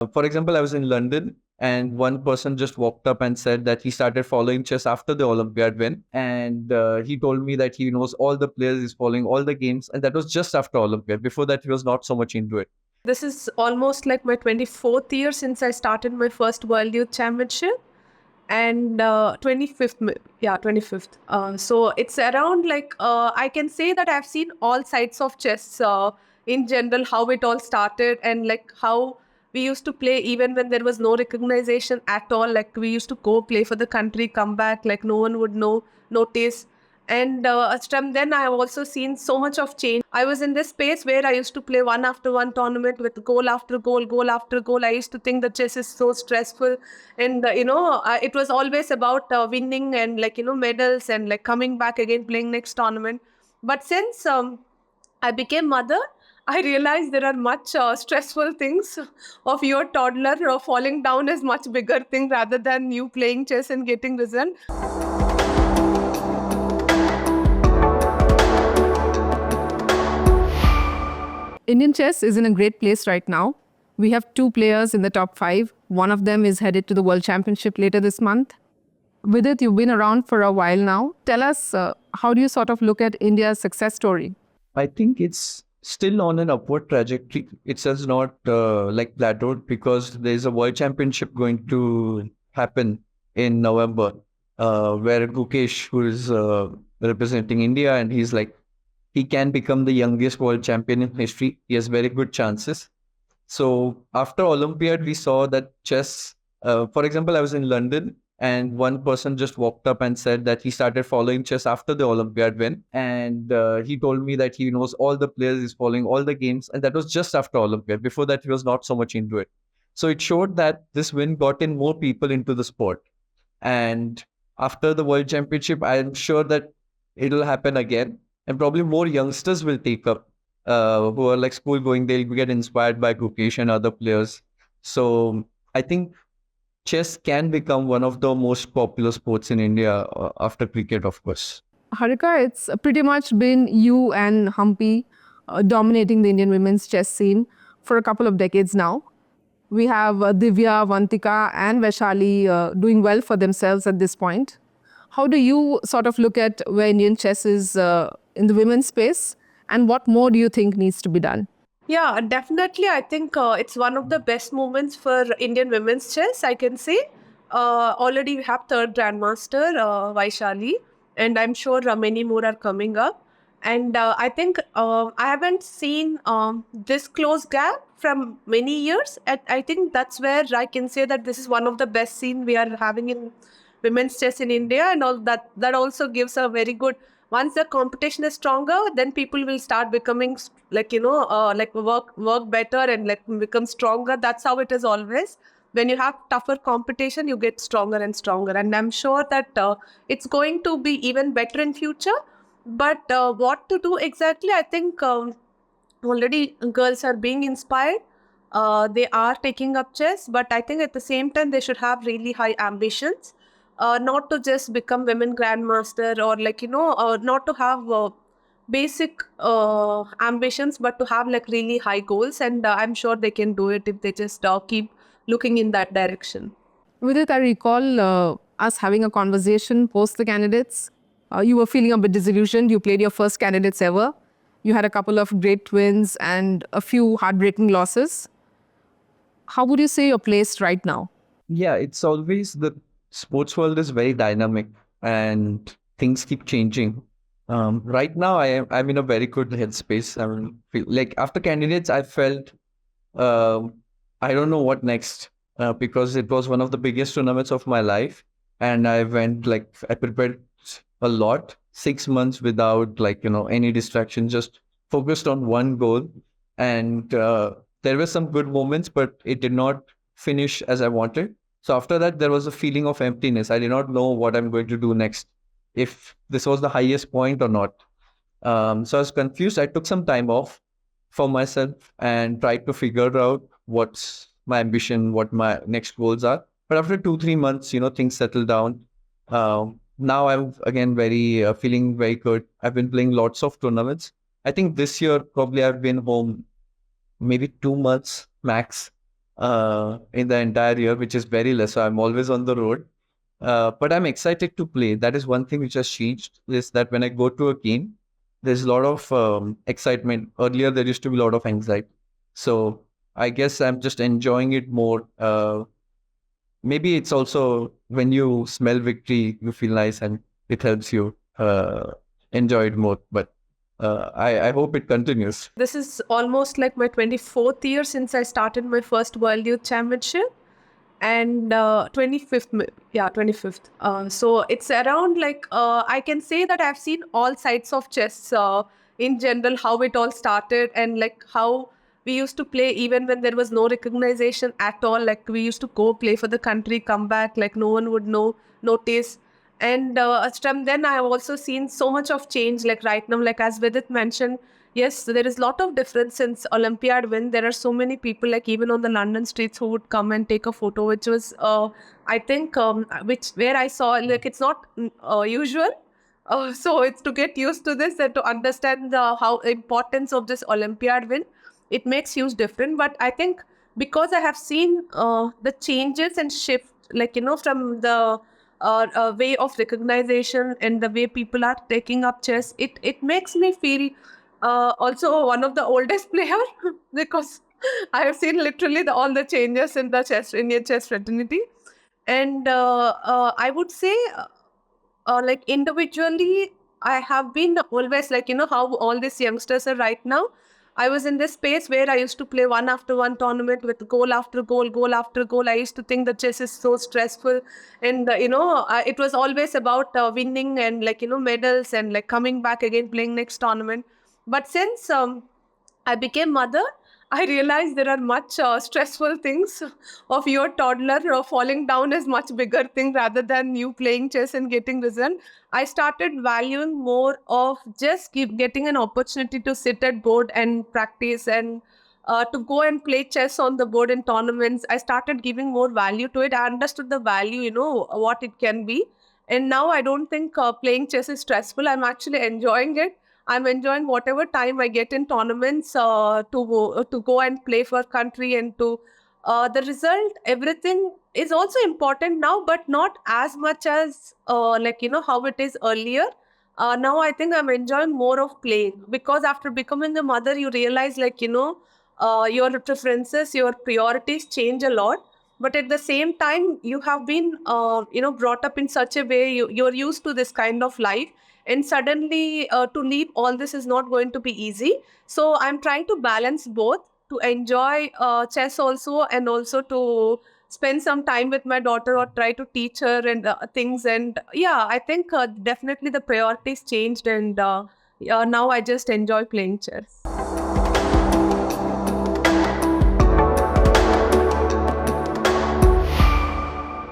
For example, I was in London and one person just walked up and said that he started following chess after the Olympiad win. And he told me that he knows all the players, he's following all the games. And that was just after Olympiad. Before that, he was not so much into it. This is almost like my 24th year since I started my first World Youth Championship. And 25th, 25th. So it's around like, I can say that I've seen all sides of chess in general, how it all started and like how we used to play even when there was no recognition at all. Like we used to go play for the country, come back, like no one would notice. And from then, I have also seen so much of change. I was in this space where I used to play one after one tournament with goal after goal, goal after goal. I used to think that chess is so stressful. And, it was always about winning and like, medals and like coming back again, playing next tournament. But since I became mother, I realized there are much stressful things of your toddler falling down is much bigger thing rather than you playing chess and getting result. Indian chess is in a great place right now. We have two players in the top 5. One of them is headed to the World Championship later this month. Vidit, you've been around for a while now. Tell us, how do you sort of look at India's success story? I think it's still on an upward trajectory. It has not like plateaued because there's a World Championship going to happen in November where Gukesh, who is representing India, and he can become the youngest world champion in history. He has very good chances. So after Olympiad, we saw that chess, for example, I was in London and one person just walked up and said that he started following chess after the Olympiad win. And he told me that he knows all the players, he's following all the games. And that was just after Olympiad. Before that, he was not so much into it. So it showed that this win got in more people into the sport. And after the World Championship, I'm sure that it'll happen again. And probably more youngsters will take up who are like school going. They'll get inspired by Gukesh and other players. So I think chess can become one of the most popular sports in India after cricket, of course. Harika, it's pretty much been you and Humpy dominating the Indian women's chess scene for a couple of decades now. We have Divya, Vantika and Vaishali doing well for themselves at this point. How do you sort of look at where Indian chess is in the women's space, and what more do you think needs to be done? Yeah, definitely. I think it's one of the best moments for Indian women's chess, I can say. Already we have third grandmaster, Vaishali, and I'm sure many more are coming up. And I think I haven't seen this close gap from many years. And I think that's where I can say that this is one of the best scene we are having in women's chess in India, and all that. That also gives a very good. Once the competition is stronger, then people will start becoming like work better and like become stronger. That's how it is always. When you have tougher competition, you get stronger and stronger. And I'm sure that it's going to be even better in future. But what to do exactly? I think already girls are being inspired. They are taking up chess, but I think at the same time they should have really high ambitions. Not to just become women grandmaster or not to have basic ambitions, but to have like really high goals. And I'm sure they can do it if they just keep looking in that direction. Vidit, I recall us having a conversation post the candidates. You were feeling a bit disillusioned. You played your first candidates ever. You had a couple of great wins and a few heartbreaking losses. How would you say you're placed right now? Yeah, it's always the sports world is very dynamic and things keep changing. Right now, I'm in a very good headspace. Like after candidates, I felt I don't know what next because it was one of the biggest tournaments of my life, and I prepared a lot, 6 months without any distraction, just focused on one goal, and there were some good moments, but it did not finish as I wanted. So after that, there was a feeling of emptiness. I did not know what I'm going to do next, if this was the highest point or not. So I was confused. I took some time off for myself and tried to figure out what's my ambition, what my next goals are. But after 2-3 months, things settled down. Now I'm again very feeling very good. I've been playing lots of tournaments. I think this year probably I've been home maybe 2 months max. in the entire year, which is very less. So I'm always on the road. But I'm excited to play. That is one thing which has changed, is that when I go to a game, there's a lot of excitement. Earlier, there used to be a lot of anxiety. So I guess I'm just enjoying it more. Maybe it's also when you smell victory, you feel nice and it helps you enjoy it more. But I hope it continues. This is almost like my 24th year since I started my first World Youth Championship, and 25th, 25th. So it's around like I can say that I've seen all sides of chess in general, how it all started, and like how we used to play even when there was no recognition at all. Like we used to go play for the country, come back, like no one would notice. And from then, I have also seen so much of change. Like right now, like as Vidit mentioned, yes, there is a lot of difference since Olympiad win. There are so many people, like even on the London streets, who would come and take a photo, which was, I think, which where I saw like it's not usual. So it's to get used to this and to understand the how importance of this Olympiad win. It makes huge difference. But I think because I have seen the changes and shift, like from the way of recognition and the way people are taking up chess, it makes me feel also one of the oldest player because I have seen literally all the changes in the Indian chess fraternity. And I would say like individually, I have been always like how all these youngsters are right now. I was in this space where I used to play one after one tournament with goal after goal, goal after goal. I used to think the chess is so stressful, and it was always about winning and like medals and like coming back again playing next tournament. But since I became mother, I realized there are much stressful things of your toddler falling down is much bigger thing rather than you playing chess and getting result. I started valuing more of just getting an opportunity to sit at board and practice and to go and play chess on the board in tournaments. I started giving more value to it. I understood the value, what it can be. And now I don't think playing chess is stressful. I'm actually enjoying it. I'm enjoying whatever time I get in tournaments to go and play for country and to the result. Everything is also important now, but not as much as how it is earlier. Now I think I'm enjoying more of playing because after becoming a mother, you realize your preferences, your priorities change a lot. But at the same time, you have been brought up in such a way you're used to this kind of life, and suddenly to leave all this is not going to be easy. So I'm trying to balance both, to enjoy chess also, and also to spend some time with my daughter or try to teach her and things. And yeah, I think definitely the priorities changed, and now I just enjoy playing chess.